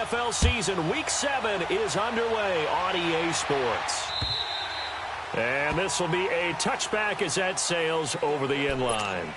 NFL season. Week 7 is underway on EA Sports. And this will be a touchback as that sails over the end line.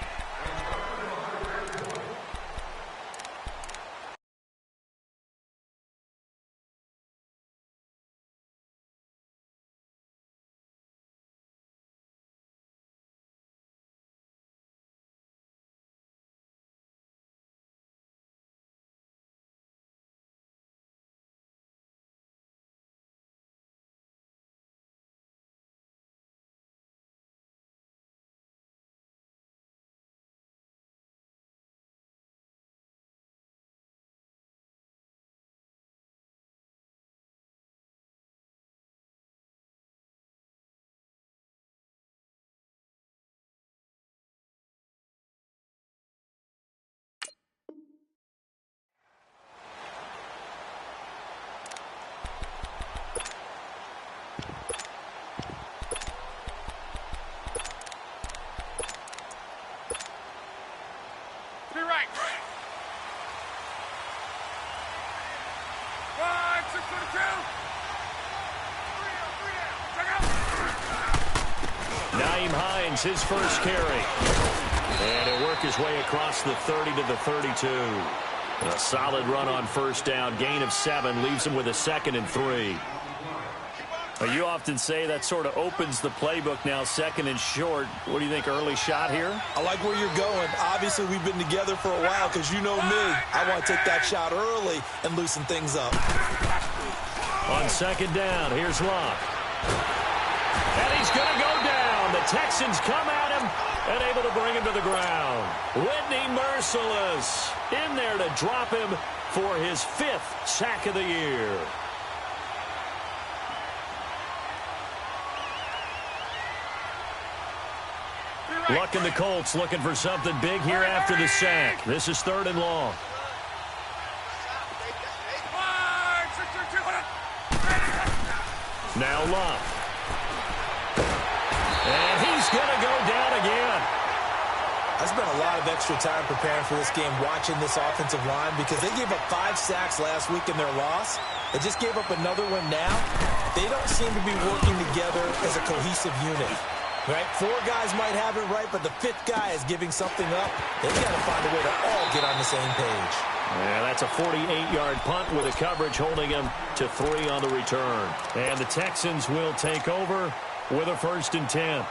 His first carry. And he'll work his way across the 30 to the 32. A solid run on first down. Gain of 7 leaves him with a 2nd and 3. Well, you often say that sort of opens the playbook now, 2nd and short. What do you think, early shot here? I like where you're going. Obviously, we've been together for a while because you know me. I want to take that shot early and loosen things up. On 2nd down, here's Locke. And he's going to go down. The Texans come at him and able to bring him to the ground. Whitney Merciless in there to drop him for his 5th sack of the year. Luck and the Colts looking for something big here after the sack. This is 3rd and long. Now Locke. And he's going to go down again. I spent a lot of extra time preparing for this game watching this offensive line because they gave up 5 sacks last week in their loss. They just gave up another one now. They don't seem to be working together as a cohesive unit. Right? 4 guys might have it right, but the 5th guy is giving something up. They've got to find a way to all get on the same page. Yeah, that's a 48-yard punt with a coverage holding him to 3 on the return. And the Texans will take over with a 1st and 10.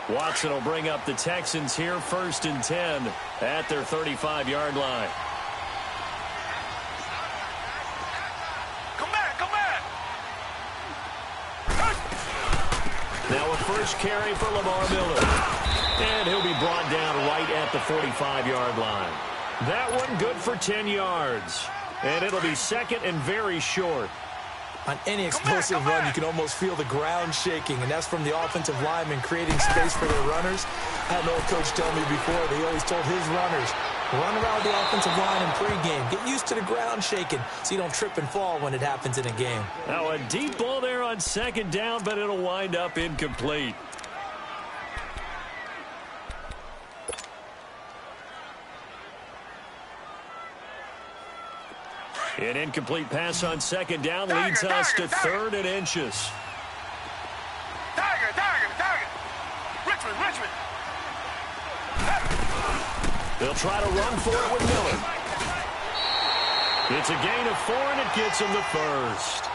Watson will bring up the Texans here, 1st and 10 at their 35-yard line. Come back. Now a first carry for Lamar Miller. And he'll be brought down right at the 45-yard line. That one good for 10 yards. And it'll be 2nd and very short. On any explosive run, you can almost feel the ground shaking, and that's from the offensive linemen creating space for their runners. I had an old coach tell me before, they always told his runners, run around the offensive line in pregame. Get used to the ground shaking so you don't trip and fall when it happens in a game. Now a deep ball there on 2nd down, but it'll wind up incomplete. An incomplete pass on 2nd down leads us to 3rd and inches. Tiger. Richmond. They'll try to run for it with Miller. It's a gain of 4, and it gets him the 1st.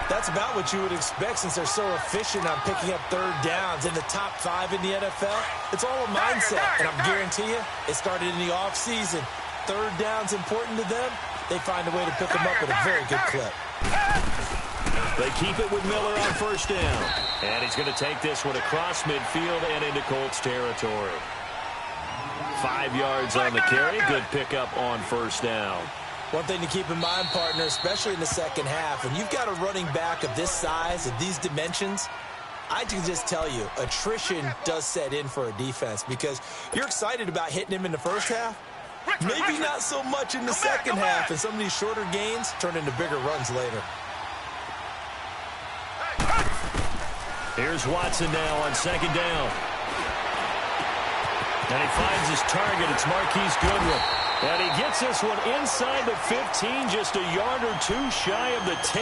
That's about what you would expect since they're so efficient on picking up 3rd downs in the top 5 in the NFL. It's all a mindset, and I guarantee you it started in the offseason. 3rd down's important to them. They find a way to pick them up at a very good clip. They keep it with Miller on 1st down. And he's going to take this one across midfield and into Colts territory. 5 yards on the carry. Good pickup on 1st down. One thing to keep in mind, partner, especially in the second half, when you've got a running back of this size, of these dimensions, I can just tell you, attrition does set in for a defense because you're excited about hitting him in the first half. Maybe not so much in the second half, and some of these shorter gains turn into bigger runs later. Here's Watson now on 2nd down. And he finds his target. It's Marquise Goodwin. And he gets this one inside the 15, just a yard or two shy of the 10.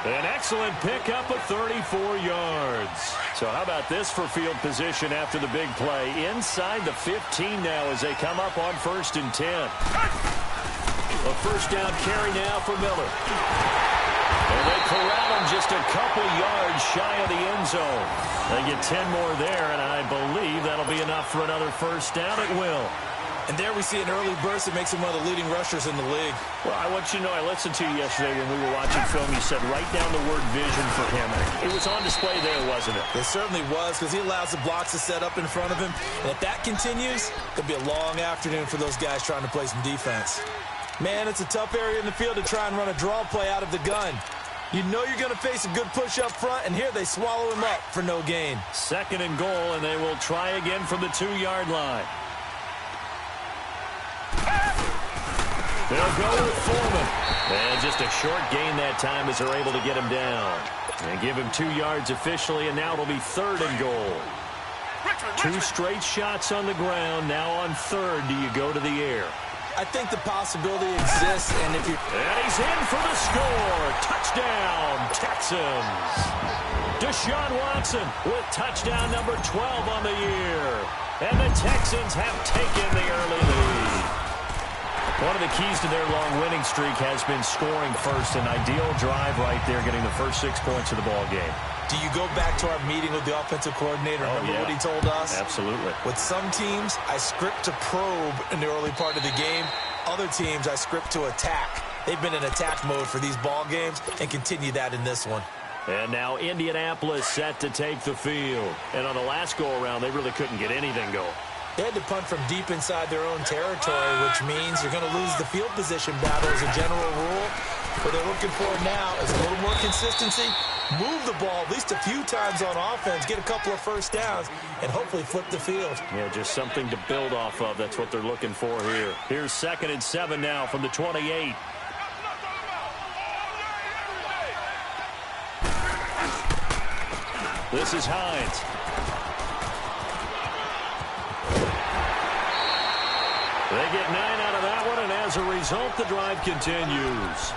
An excellent pickup of 34 yards. So how about this for field position after the big play? Inside the 15 now as they come up on 1st and 10. A first down carry now for Miller. And they corral him just a couple yards shy of the end zone. They get 10 more there, and I believe that'll be enough for another first down. It will. And there we see an early burst that makes him one of the leading rushers in the league. Well, I want you to know, I listened to you yesterday when we were watching film. You said write down the word vision for him. It was on display there, wasn't it? It certainly was, because he allows the blocks to set up in front of him. And if that continues, it'll be a long afternoon for those guys trying to play some defense. Man, it's a tough area in the field to try and run a draw play out of the gun. You know you're going to face a good push up front, and here they swallow him up for no gain. 2nd and goal, and they will try again from the 2-yard line. They'll go with Foreman. And just a short gain that time as they're able to get him down. And give him 2 yards officially, and now it'll be 3rd and goal. 2 straight shots on the ground. Now on 3rd, do you go to the air? I think the possibility exists, and if you... And he's in for the score. Touchdown, Texans. Deshaun Watson with touchdown number 12 on the year. And the Texans have taken the early lead. One of the keys to their long winning streak has been scoring first. An ideal drive right there, getting the first 6 points of the ball game. Do you go back to our meeting with the offensive coordinator? Remember what he told us? Absolutely. With some teams, I script to probe in the early part of the game. Other teams, I script to attack. They've been in attack mode for these ball games and continue that in this one. And now Indianapolis set to take the field. And on the last go-around, they really couldn't get anything going. They had to punt from deep inside their own territory, which means you're going to lose the field position battle as a general rule. What they're looking for now is a little more consistency, move the ball at least a few times on offense, get a couple of first downs, and hopefully flip the field. Yeah, just something to build off of. That's what they're looking for here. Here's 2nd and 7 now from the 28. This is Hines. They get 9 out of that one, and as a result, the drive continues.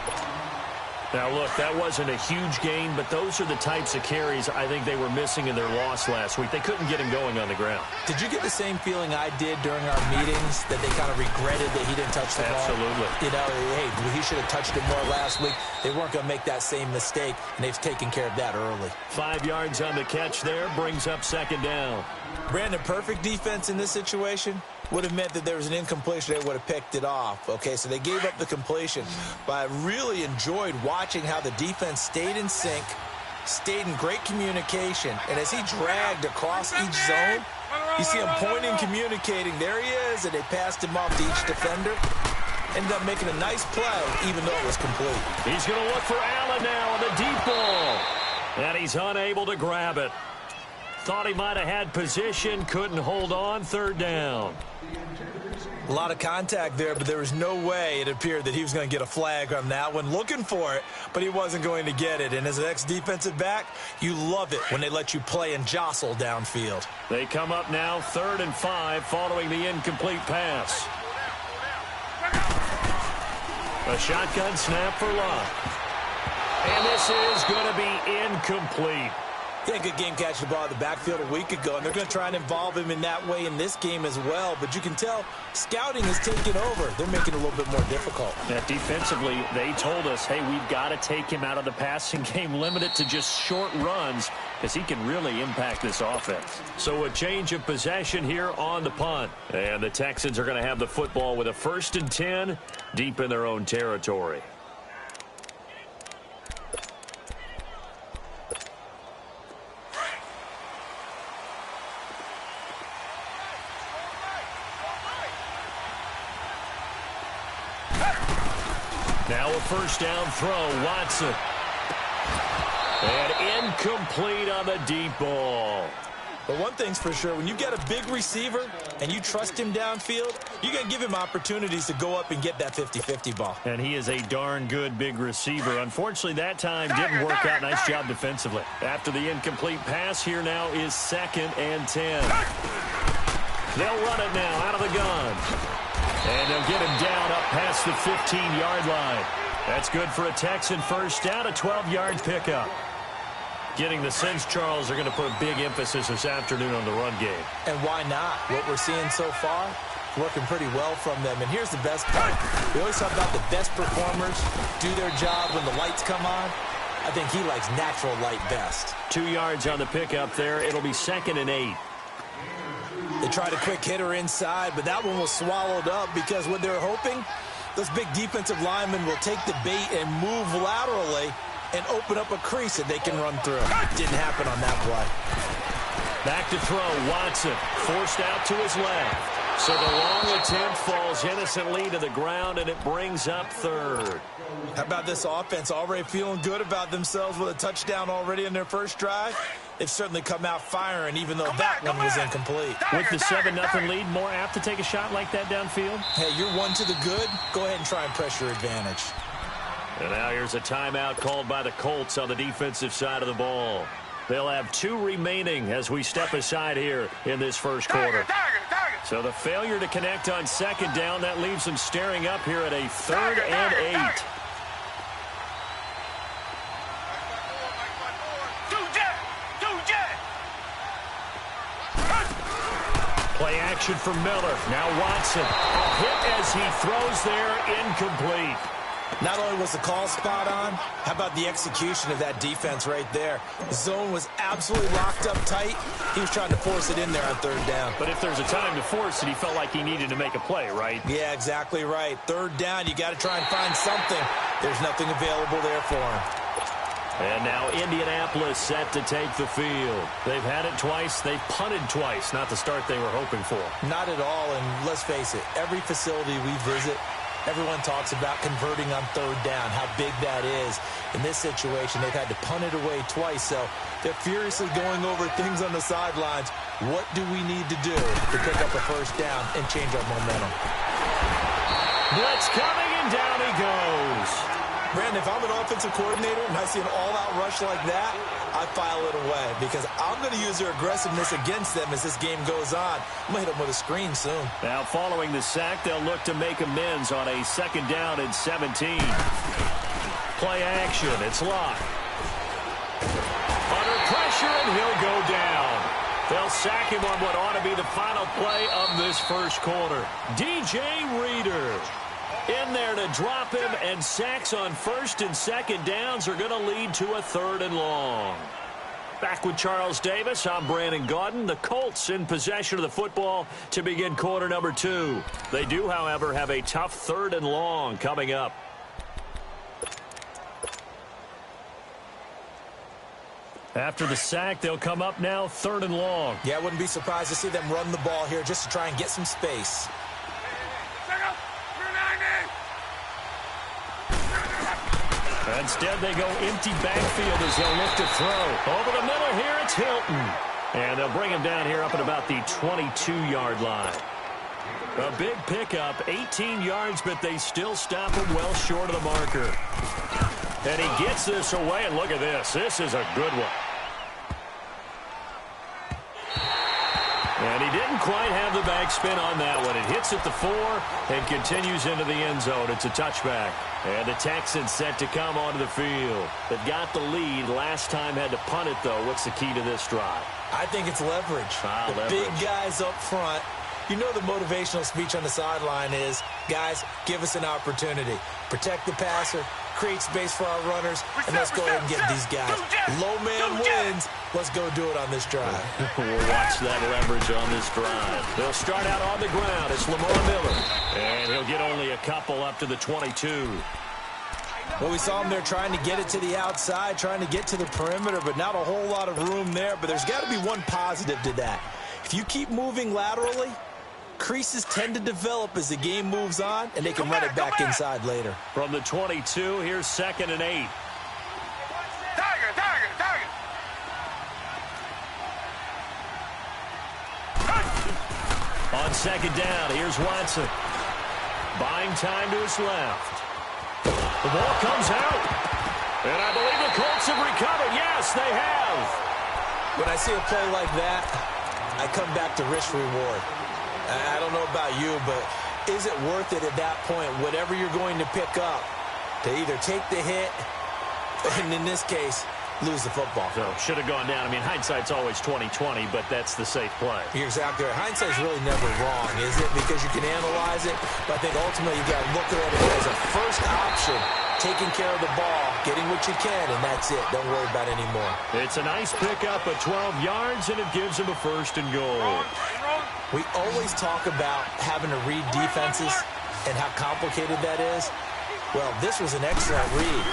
Now, look, that wasn't a huge gain, but those are the types of carries I think they were missing in their loss last week. They couldn't get him going on the ground. Did you get the same feeling I did during our meetings, that they kind of regretted that he didn't touch the ball? Absolutely. You know, hey, he should have touched it more last week. They weren't going to make that same mistake, and they've taken care of that early. 5 yards on the catch there, brings up 2nd down. Brandon, perfect defense in this situation would have meant that there was an incompletion. They would have picked it off. Okay, so they gave up the completion. But I really enjoyed watching how the defense stayed in sync, stayed in great communication. And as he dragged across each zone, you see him pointing, communicating. There he is, and they passed him off to each defender. Ended up making a nice play, even though it was complete. He's going to look for Allen now on the deep ball. And he's unable to grab it. Thought he might have had position, couldn't hold on, 3rd down. A lot of contact there, but there was no way it appeared that he was going to get a flag on that one. Looking for it, but he wasn't going to get it. And as an ex-defensive back, you love it when they let you play and jostle downfield. They come up now 3rd and 5 following the incomplete pass. A shotgun snap for Locke. And this is going to be incomplete. He had a good game catching the ball in the backfield a week ago, and they're going to try and involve him in that way in this game as well. But you can tell scouting is taking over. They're making it a little bit more difficult. Yeah, defensively, they told us, hey, we've got to take him out of the passing game, limit it to just short runs, because he can really impact this offense. So a change of possession here on the punt. And the Texans are going to have the football with a 1st and 10 deep in their own territory. Now a first down throw, Watson. And incomplete on the deep ball. But one thing's for sure, when you get a big receiver and you trust him downfield, you're going to give him opportunities to go up and get that 50-50 ball. And he is a darn good big receiver. Unfortunately, that time didn't work out. Nice job defensively. After the incomplete pass, here now is 2nd and 10. They'll run it now out of the gun. And they'll get him down up past the 15-yard line. That's good for a Texan first down, a 12-yard pickup. Getting the sense, Charles, are going to put a big emphasis this afternoon on the run game. And why not? What we're seeing so far, working pretty well from them. And here's the best part. We always talk about the best performers do their job when the lights come on. I think he likes natural light best. 2 yards on the pickup there. It'll be 2nd and 8. They tried a quick hitter inside, but that one was swallowed up because what they're hoping, those big defensive linemen will take the bait and move laterally and open up a crease that they can run through. Didn't happen on that play. Back to throw, Watson, forced out to his left. So the long attempt falls innocently to the ground, and it brings up 3rd. How about this offense already feeling good about themselves with a touchdown already in their first drive? They've certainly come out firing, even though that one was incomplete. With the 7-0 lead, more apt to take a shot like that downfield? Hey, you're one to the good. Go ahead and try and press your advantage. And now here's a timeout called by the Colts on the defensive side of the ball. They'll have 2 remaining as we step aside here in this first quarter. So the failure to connect on 2nd down, that leaves them staring up here at a 3rd and 8. Play action for Miller. Now Watson. A hit as he throws there, incomplete. Not only was the call spot on, how about the execution of that defense right there? The zone was absolutely locked up tight. He was trying to force it in there on 3rd down. But if there's a time to force it, he felt like he needed to make a play, right? Yeah, exactly right. 3rd down, you got to try and find something. There's nothing available there for him. And now Indianapolis set to take the field. They've had it twice. They've punted twice. Not the start they were hoping for. Not at all, and let's face it, every facility we visit, everyone talks about converting on 3rd down, how big that is. In this situation, they've had to punt it away twice, so they're furiously going over things on the sidelines. What do we need to do to pick up a first down and change our momentum? Blitz coming, and down he goes. Brandon, if I'm an offensive coordinator and I see an all-out rush like that, I file it away because I'm going to use their aggressiveness against them as this game goes on. I'm going to hit them with a screen soon. Now, following the sack, they'll look to make amends on a 2nd down and 17. Play action. It's locked. Under pressure, and he'll go down. They'll sack him on what ought to be the final play of this first quarter. DJ Reader in there to drop him, and sacks on 1st and 2nd downs are going to lead to a 3rd and long. Back with Charles Davis, I'm Brandon Gaudin. The Colts in possession of the football to begin quarter number 2. They do, however, have a tough 3rd and long coming up. After the sack, they'll come up now 3rd and long. Yeah, I wouldn't be surprised to see them run the ball here just to try and get some space. Instead, they go empty backfield as they'll look to throw. Over the middle here, it's Hilton. And they'll bring him down here up at about the 22-yard line. A big pickup, 18 yards, but they still stop him well short of the marker. And he gets this away, and look at this. This is a good one. And he didn't quite have the backspin on that one. It hits at the 4 and continues into the end zone. It's a touchback. And the Texans set to come onto the field. They've got the lead. Last time had to punt it, though. What's the key to this drive? I think it's leverage. Big guys up front. You know the motivational speech on the sideline is, guys, give us an opportunity. Protect the passer, create space for our runners, and let's go ahead and get these guys. Low man wins. Let's go do it on this drive. We'll watch that leverage on this drive. They'll start out on the ground. It's Lamar Miller. And he'll get only a couple up to the 22. Well, we saw him there trying to get it to the outside, trying to get to the perimeter, but not a whole lot of room there. But there's got to be one positive to that. If you keep moving laterally, creases tend to develop as the game moves on, and they can run it back inside later. From the 22, here's 2nd and 8. Tiger. On 2nd down, here's Watson. Buying time to his left. The ball comes out. And I believe the Colts have recovered. Yes, they have. When I see a play like that, I come back to risk reward. I don't know about you, but is it worth it at that point, whatever you're going to pick up, to either take the hit, and in this case, lose the football? So, should have gone down. I mean, hindsight's always 20/20, but that's the safe play. You're exactly right. Hindsight's really never wrong, is it? Because you can analyze it, but I think ultimately you got to look at it as a first option, taking care of the ball, getting what you can, and that's it. Don't worry about it anymore. It's a nice pickup at 12 yards, and it gives him a 1st and goal. We always talk about having to read defenses and how complicated that is. Well, this was an excellent read.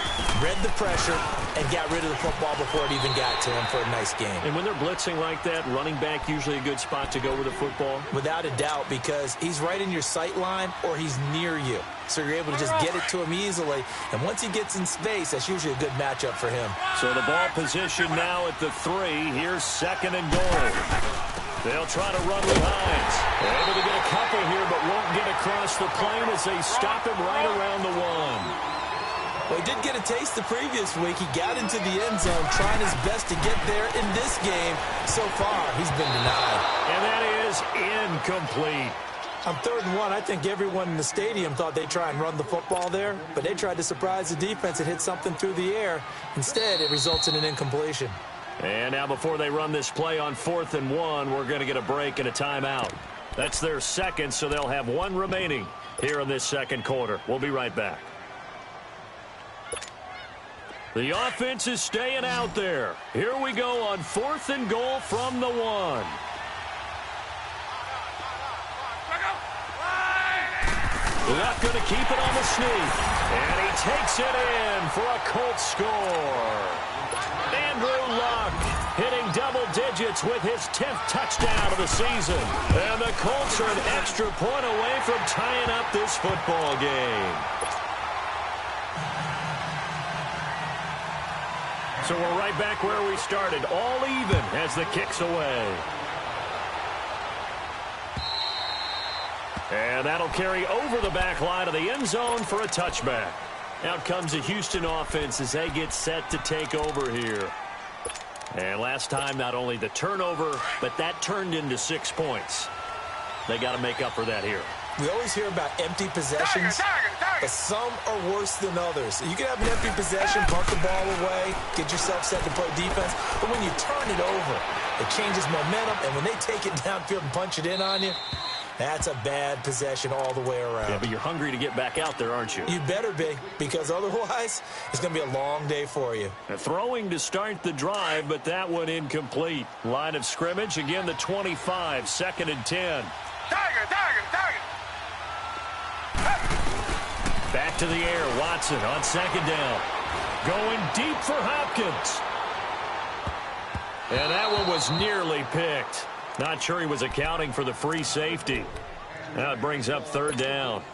Read the pressure and got rid of the football before it even got to him for a nice game. And when they're blitzing like that, running back usually a good spot to go with the football? Without a doubt, because he's right in your sight line or he's near you. So you're able to just get it to him easily. And once he gets in space, that's usually a good matchup for him. So the ball position now at the 3. Here's 2nd and goal. They'll try to run with Hines. They're able to get a couple here, but won't get across the plane as they stop him right around the 1. Well, he did get a taste the previous week. He got into the end zone, trying his best to get there in this game. So far, he's been denied. And that is incomplete. On 3rd and 1, I think everyone in the stadium thought they'd try and run the football there, but they tried to surprise the defense and hit something through the air. Instead, it results in an incompletion. And now before they run this play on 4th and 1, we're going to get a break and a timeout. That's their 2nd, so they'll have 1 remaining here in this 2nd quarter. We'll be right back. The offense is staying out there. Here we go on 4th and goal from the 1. Luck going to keep it on the sneak. And he takes it in for a Colts score. Andrew Luck hitting double digits with his 10th touchdown of the season. And the Colts are an extra point away from tying up this football game. So we're right back where we started, all even as the kick's away. And that'll carry over the back line of the end zone for a touchback. Out comes the Houston offense as they get set to take over here. And last time, not only the turnover, but that turned into 6 points. They got to make up for that here. We always hear about empty possessions, but some are worse than others. You can have an empty possession, punt the ball away, get yourself set to play defense, but when you turn it over, it changes momentum, and when they take it downfield and punch it in on you, that's a bad possession all the way around. Yeah, but you're hungry to get back out there, aren't you? You better be, because otherwise, it's going to be a long day for you. Throwing to start the drive, but that one incomplete. Line of scrimmage, again the 25, 2nd and 10. Tiger. Back to the air, Watson on 2nd down. Going deep for Hopkins. And that one was nearly picked. Not sure he was accounting for the free safety. Now it brings up 3rd down.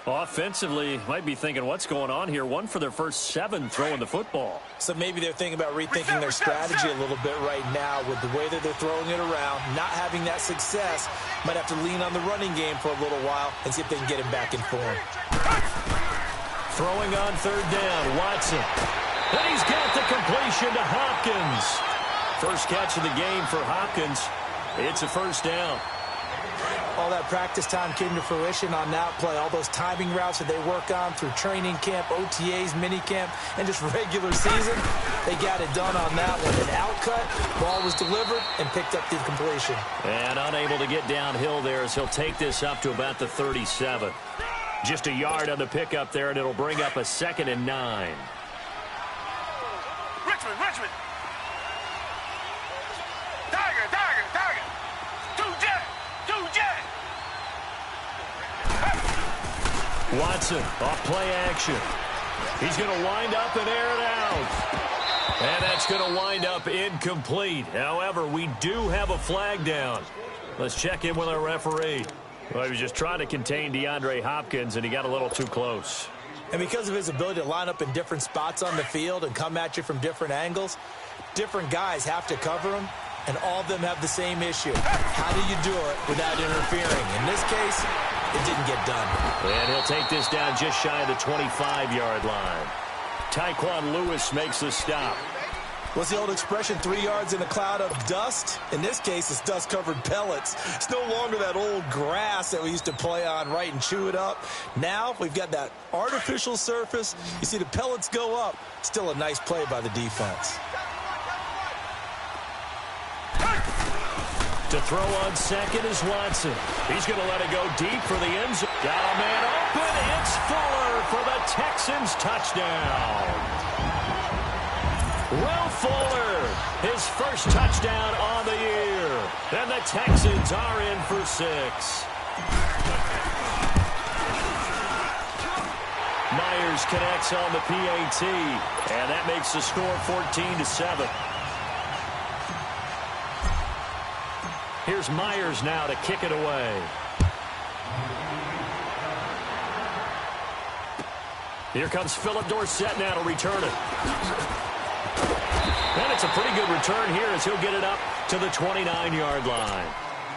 Offensively, might be thinking, what's going on here? 1 for their first 7 throwing the football. So maybe they're thinking about rethinking their strategy a little bit right now with the way that they're throwing it around, not having that success. Might have to lean on the running game for a little while and see if they can get him back in form. Throwing on 3rd down, Watson. And he's got the completion to Hopkins. First catch of the game for Hopkins. It's a 1st down. All that practice time came to fruition on that play. All those timing routes that they work on through training camp, OTAs, minicamp, and just regular season, they got it done on that one. An outcut, ball was delivered, and picked up the completion. And unable to get downhill there as he'll take this up to about the 37. Just a yard on the pickup there, and it'll bring up a 2nd and 9. Richmond. Tiger. Two jet. Watson off play action. He's going to wind up and air it out. And that's going to wind up incomplete. However, we do have a flag down. Let's check in with our referee. Well, he was just trying to contain DeAndre Hopkins, and he got a little too close. And because of his ability to line up in different spots on the field and come at you from different angles, different guys have to cover him, and all of them have the same issue. How do you do it without interfering? In this case, it didn't get done. And he'll take this down just shy of the 25-yard line. Tyquan Lewis makes the stop. What's the old expression, 3 yards in a cloud of dust? In this case, it's dust-covered pellets. It's no longer that old grass that we used to play on, right, and chew it up. Now we've got that artificial surface. You see the pellets go up. Still a nice play by the defense. To throw on second is Watson. He's going to let it go deep for the end zone. Got a man open. It's Fuller for the Texans touchdown. Will Fuller, his first touchdown on the year. And the Texans are in for 6. Myers connects on the PAT, and that makes the score 14-7. Here's Myers now to kick it away. Here comes Philip Dorsett now to return it. And it's a pretty good return here as he'll get it up to the 29-yard line.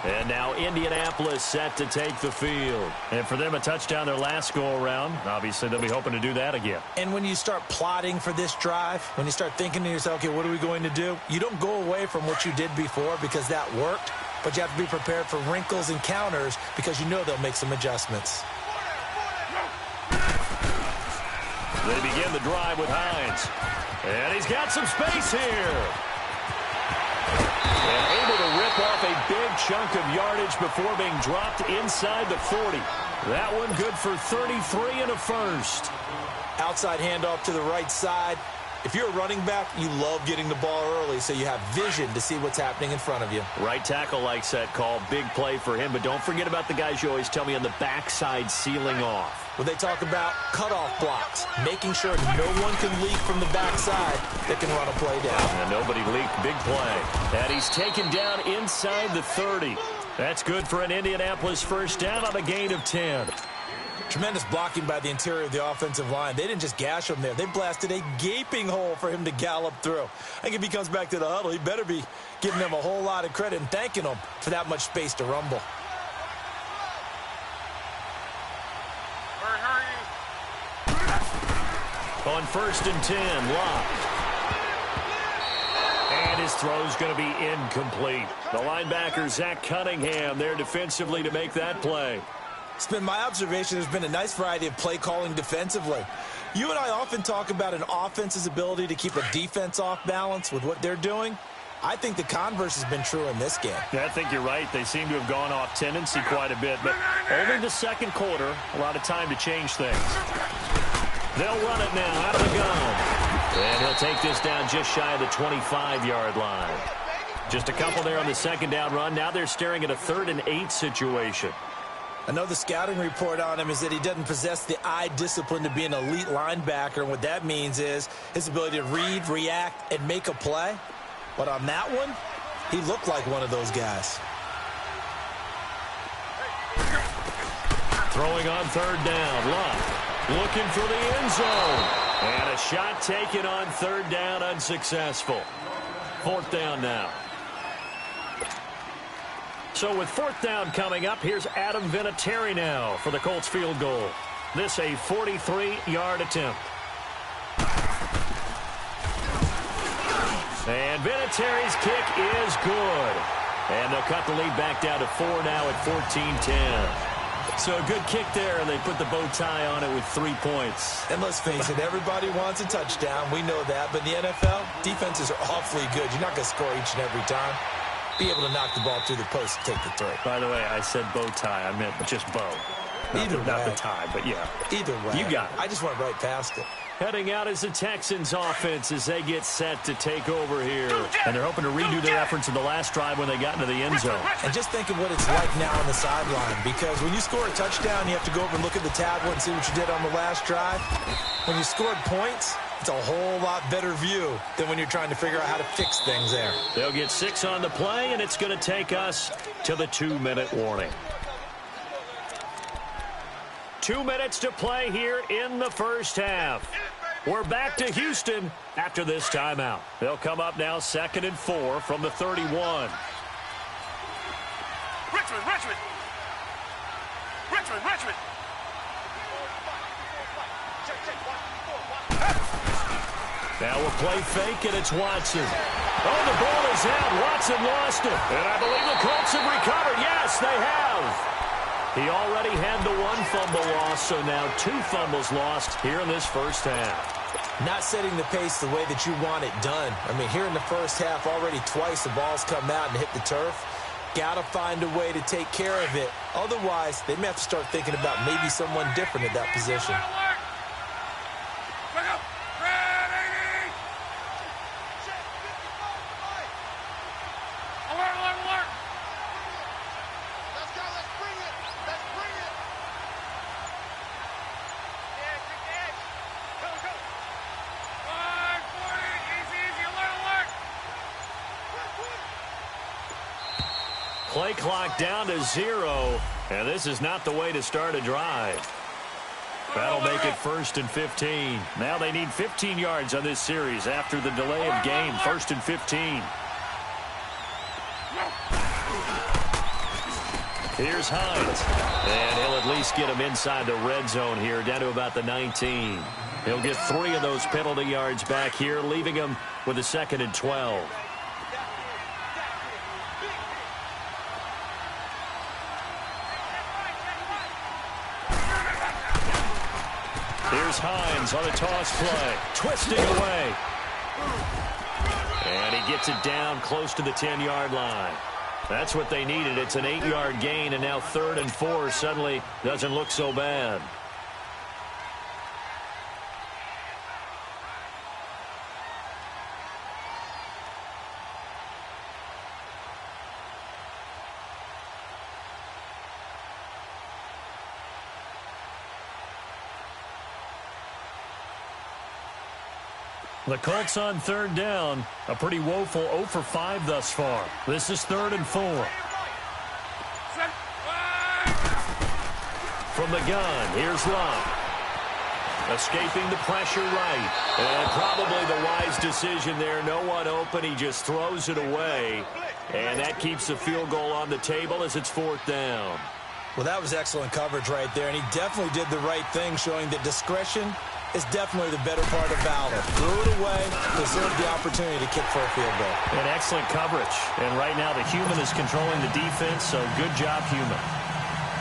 And now Indianapolis set to take the field. And for them, a touchdown their last go-around. Obviously, they'll be hoping to do that again. And when you start plotting for this drive, when you start thinking to yourself, okay, what are we going to do? You don't go away from what you did before because that worked. But you have to be prepared for wrinkles and counters because you know they'll make some adjustments. They begin the drive with Hines. And he's got some space here. And able to rip off a big chunk of yardage before being dropped inside the 40. That one good for 33 and a first. Outside handoff to the right side. If you're a running back, you love getting the ball early so you have vision to see what's happening in front of you. Right tackle likes that call. Big play for him. But don't forget about the guys you always tell me on the backside sealing off. Well, they talk about cutoff blocks, making sure no one can leak from the backside that can run a play down. And nobody leaked. Big play. And he's taken down inside the 30. That's good for an Indianapolis first down on a gain of 10. Tremendous blocking by the interior of the offensive line. They didn't just gash him there. They blasted a gaping hole for him to gallop through. I think if he comes back to the huddle, he better be giving them a whole lot of credit and thanking them for that much space to rumble. On 1st and 10, locked. And his throw's going to be incomplete. The linebacker, Zach Cunningham, there defensively to make that play. It's been my observation there's been a nice variety of play calling defensively. You and I often talk about an offense's ability to keep a defense off balance with what they're doing. I think the converse has been true in this game. Yeah, I think you're right. They seem to have gone off tendency quite a bit, but only the second quarter, a lot of time to change things. They'll run it now out of the gun. And he'll take this down just shy of the 25-yard line. Just a couple there on the second down run. Now they're staring at a 3rd and 8 situation. I know the scouting report on him is that he doesn't possess the eye discipline to be an elite linebacker. And what that means is his ability to read, react, and make a play. But on that one, he looked like one of those guys. Throwing on 3rd down. Love looking for the end zone. And a shot taken on 3rd down, unsuccessful. 4th down now. So with 4th down coming up, here's Adam Vinatieri now for the Colts field goal. This a 43-yard attempt. And Vinatieri's kick is good. And they'll cut the lead back down to 4 now at 14-10. So a good kick there, and they put the bow tie on it with 3 points. And let's face it, everybody wants a touchdown. We know that. But in the NFL, defenses are awfully good. You're not going to score each and every time. Be able to knock the ball through the post and take the throw. By the way, I said bow tie. I meant just bow. Not the tie, but yeah. Either way. You got it. I just went right past it. Heading out is the Texans offense as they get set to take over here. And they're hoping to redo their efforts in the last drive when they got into the end zone. And just think of what it's like now on the sideline. Because when you score a touchdown, you have to go over and look at the tablet and see what you did on the last drive. When you scored points, it's a whole lot better view than when you're trying to figure out how to fix things there. They'll get 6 on the play, and it's going to take us to the 2-minute warning. 2 minutes to play here in the first half. We're back to Houston after this timeout. They'll come up now 2nd and 4 from the 31. Richmond. Now we'll play fake, and it's Watson. Oh, the ball is out. Watson lost it. And I believe the Colts have recovered. Yes, they have. He already had the one fumble loss, so now 2 fumbles lost here in this first half. Not setting the pace the way that you want it done. I mean, here in the first half, already twice the ball's come out and hit the turf. Got to find a way to take care of it. Otherwise, they may have to start thinking about maybe someone different at that position. Play clock down to 0, and this is not the way to start a drive. That'll make it 1st and 15. Now they need 15 yards on this series after the delay of game. 1st and 15. Here's Hines, and he'll at least get him inside the red zone here, down to about the 19. He'll get 3 of those penalty yards back here, leaving him with a 2nd and 12. Here's Hines on a toss play, twisting away. And he gets it down close to the 10-yard line. That's what they needed. It's an 8-yard gain, and now 3rd and 4 suddenly doesn't look so bad. The Colts on 3rd down. A pretty woeful 0 for 5 thus far. This is 3rd and 4. From the gun, here's Love. Escaping the pressure right. And probably the wise decision there. No one open. He just throws it away. And that keeps the field goal on the table as it's 4th down. Well, that was excellent coverage right there, and he definitely did the right thing, showing that discretion is definitely the better part of valor. Threw it away, preserved the opportunity to kick for a field goal. And excellent coverage. And right now the human is controlling the defense, so good job, human.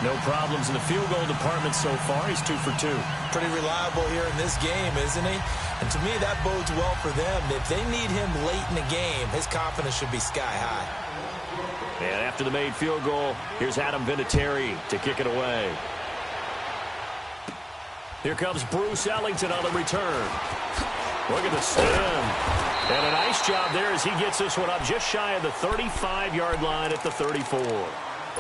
No problems in the field goal department so far. He's 2 for 2. Pretty reliable here in this game, isn't he? And to me, that bodes well for them. If they need him late in the game, his confidence should be sky high. And after the made field goal, here's Adam Vinatieri to kick it away. Here comes Bruce Ellington on the return. Look at the stem. And a nice job there as he gets this one up just shy of the 35-yard line at the 34.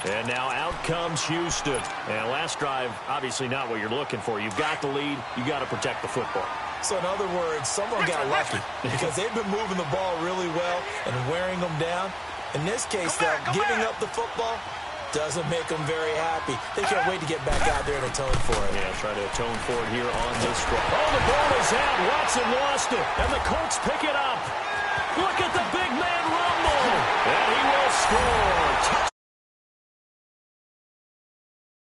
And now out comes Houston. And last drive, obviously not what you're looking for. You've got the lead. You've got to protect the football. So in other words, someone got lucky because they've been moving the ball really well and wearing them down. In this case, though, giving up the football doesn't make them very happy. They can't wait to get back out there and atone for it. Yeah, try to atone for it here on this drive. Oh, the ball is out. Watson lost it. And the Colts pick it